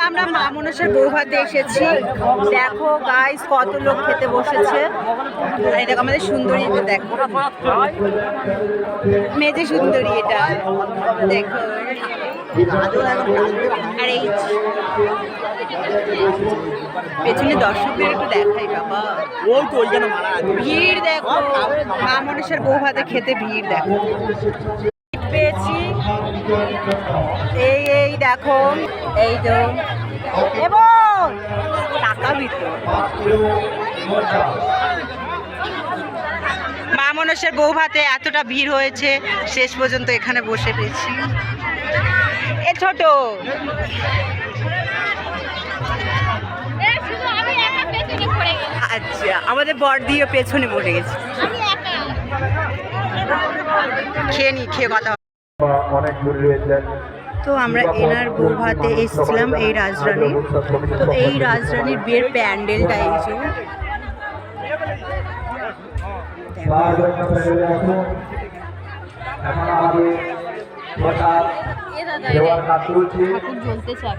আমরা মা মনসার বৌভাতে এসেছি। দেখো গাইস কত লোক খেতে বসেছে। আর দেখো আমাদের সুন্দরী, দেখো মেজে সুন্দরী, এটা দেখো। আর এই পেছনে দর্শকদের একটু দেখাই বাবা, ভিড় দেখো। মা মনসার বৌভাতে খেতে ভিড় দেখো। পেয়েছি এই দেখো, এই তো এবং টাকা ভিতর মা মনসার বৌভাতে এতটা ভিড় হয়েছে, শেষ পর্যন্ত এখানে বসে পেয়েছি। এ ছোট আচ্ছা, আমাদের বর দিয়ে পেছনে পড়ে গেছে। খেয়ে নি, খেয়ে কথা। তো আমরা এনার বৌভাতে এসেছিলাম এই রাজরানীর। তো এই রাজরানীর বিয়ের প্যান্ডেলটা এই যে ঠাকুর জ্বলতেছে।